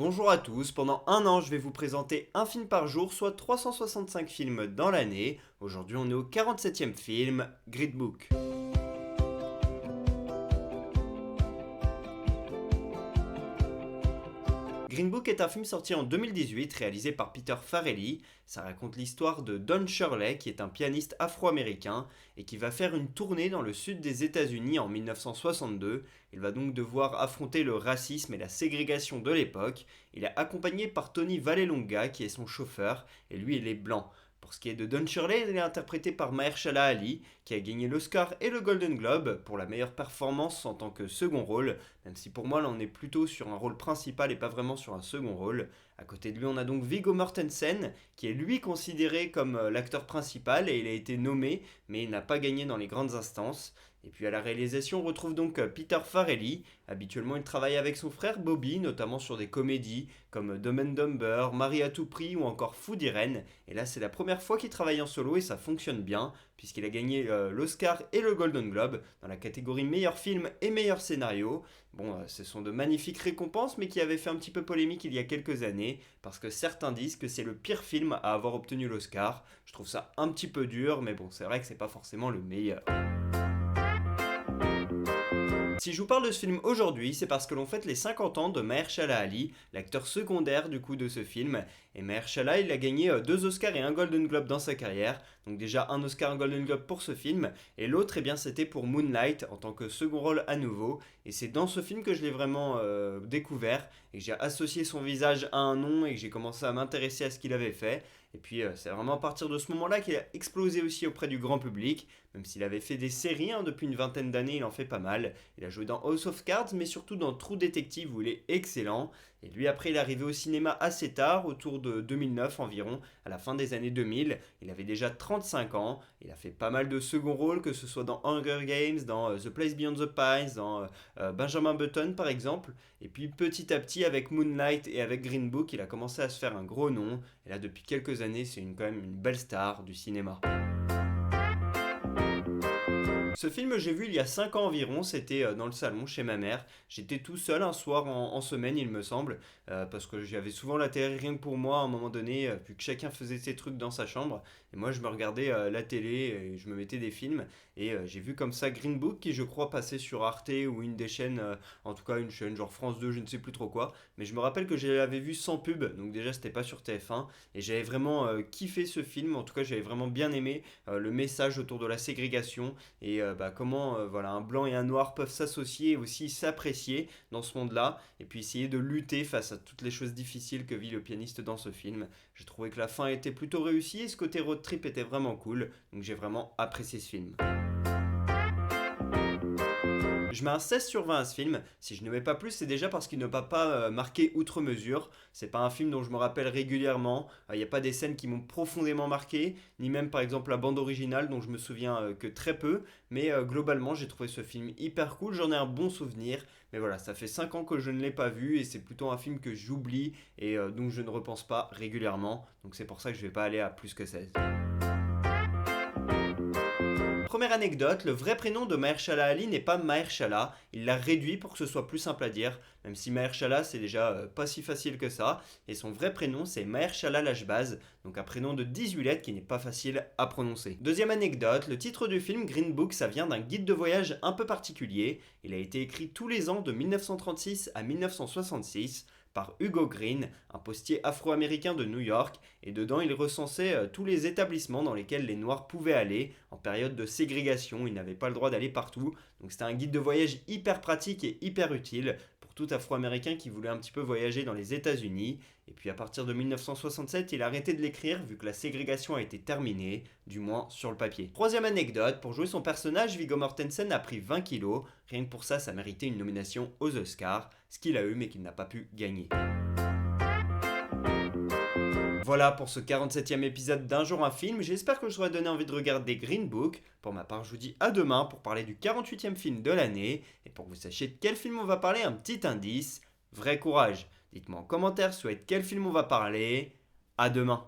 Bonjour à tous, pendant un an je vais vous présenter un film par jour, soit 365 films dans l'année. Aujourd'hui on est au 47e film, Green Book. Green Book est un film sorti en 2018 réalisé par Peter Farrelly. Ça raconte l'histoire de Don Shirley qui est un pianiste afro-américain et qui va faire une tournée dans le sud des États-Unis en 1962. Il va donc devoir affronter le racisme et la ségrégation de l'époque. Il est accompagné par Tony Vallelonga qui est son chauffeur et lui il est blanc. Pour ce qui est de Don Shirley, il est interprété par Mahershala Ali, qui a gagné l'Oscar et le Golden Globe pour la meilleure performance en tant que second rôle, même si pour moi là on est plutôt sur un rôle principal et pas vraiment sur un second rôle. À côté de lui, on a donc Viggo Mortensen, qui est lui considéré comme l'acteur principal et il a été nommé, mais il n'a pas gagné dans les grandes instances. Et puis à la réalisation, on retrouve donc Peter Farrelly. Habituellement, il travaille avec son frère Bobby, notamment sur des comédies comme Dumb and Dumber, Marie à tout prix ou encore Fou d'Irène. Et là, c'est la première fois qu'il travaille en solo et ça fonctionne bien, puisqu'il a gagné l'Oscar et le Golden Globe dans la catégorie meilleur film et meilleur scénario. Bon, ce sont de magnifiques récompenses, mais qui avaient fait un petit peu polémique il y a quelques années, parce que certains disent que c'est le pire film à avoir obtenu l'Oscar. Je trouve ça un petit peu dur, mais bon, c'est vrai que c'est pas forcément le meilleur. Si je vous parle de ce film aujourd'hui, c'est parce que l'on fête les 50 ans de Mahershala Ali, l'acteur secondaire du coup de ce film. Et Mahershala, il a gagné 2 Oscars et un Golden Globe dans sa carrière. Donc déjà un Oscar, un Golden Globe pour ce film. Et l'autre, eh bien, c'était pour Moonlight en tant que second rôle à nouveau. Et c'est dans ce film que je l'ai vraiment découvert et que j'ai associé son visage à un nom et que j'ai commencé à m'intéresser à ce qu'il avait fait. Et puis c'est vraiment à partir de ce moment-là qu'il a explosé aussi auprès du grand public. Même s'il avait fait des séries depuis une vingtaine d'années, il en fait pas mal. Il a joué dans House of Cards, mais surtout dans True Detective où il est excellent. Et lui, après, il est arrivé au cinéma assez tard, autour de 2009 environ, à la fin des années 2000. Il avait déjà 35 ans. Il a fait pas mal de second rôles, que ce soit dans Hunger Games, dans The Place Beyond the Pines, dans Benjamin Button par exemple. Et puis petit à petit, avec Moonlight et avec Green Book, il a commencé à se faire un gros nom. Et là, depuis quelques années, c'est quand même une belle star du cinéma. Ce film, j'ai vu il y a 5 ans environ, c'était dans le salon chez ma mère. J'étais tout seul un soir en semaine, il me semble, parce que j'avais souvent la télé rien que pour moi à un moment donné, vu que chacun faisait ses trucs dans sa chambre. Et moi, je me regardais la télé et je me mettais des films. Et j'ai vu comme ça Green Book, qui je crois passait sur Arte ou une des chaînes, en tout cas une chaîne genre France 2, je ne sais plus trop quoi. Mais je me rappelle que je l'avais vu sans pub, donc déjà c'était pas sur TF1. Et j'avais vraiment kiffé ce film, en tout cas j'avais vraiment bien aimé le message autour de la ségrégation et comment voilà, un blanc et un noir peuvent s'associer et aussi s'apprécier dans ce monde-là, et puis essayer de lutter face à toutes les choses difficiles que vit le pianiste dans ce film. J'ai trouvé que la fin était plutôt réussie et ce côté road trip était vraiment cool, donc j'ai vraiment apprécié ce film. Je mets un 16 sur 20 à ce film. Si je ne mets pas plus, c'est déjà parce qu'il ne m'a pas marqué outre mesure. C'est pas un film dont je me rappelle régulièrement. Il n'y a pas des scènes qui m'ont profondément marqué, ni même par exemple la bande originale dont je me souviens que très peu. Mais globalement, j'ai trouvé ce film hyper cool. J'en ai un bon souvenir. Mais voilà, ça fait 5 ans que je ne l'ai pas vu et c'est plutôt un film que j'oublie et dont je ne repense pas régulièrement. Donc c'est pour ça que je vais pas aller à plus que 16. Première anecdote, le vrai prénom de Mahershala Ali n'est pas Mahershala, il l'a réduit pour que ce soit plus simple à dire, même si Mahershala c'est déjà pas si facile que ça, et son vrai prénom c'est Mahershala Lashbaz, donc un prénom de 18 lettres qui n'est pas facile à prononcer. Deuxième anecdote, le titre du film Green Book ça vient d'un guide de voyage un peu particulier, il a été écrit tous les ans de 1936 à 1966, par Hugo Green, un postier afro-américain de New York, et dedans il recensait tous les établissements dans lesquels les Noirs pouvaient aller en période de ségrégation, ils n'avaient pas le droit d'aller partout, donc c'était un guide de voyage hyper pratique et hyper utile pour tout afro-américain qui voulait un petit peu voyager dans les États-Unis. Et puis à partir de 1967, il a arrêté de l'écrire vu que la ségrégation a été terminée, du moins sur le papier. Troisième anecdote, pour jouer son personnage, Viggo Mortensen a pris 20 kilos, rien que pour ça, ça méritait une nomination aux Oscars, ce qu'il a eu mais qu'il n'a pas pu gagner. Voilà pour ce 47e épisode d'Un jour un film, j'espère que je vous aurai donné envie de regarder Green Book. Pour ma part, je vous dis à demain pour parler du 48e film de l'année, et pour que vous sachiez de quel film on va parler, un petit indice, vrai courage. Dites-moi en commentaire si vous savez de quel film on va parler. À demain.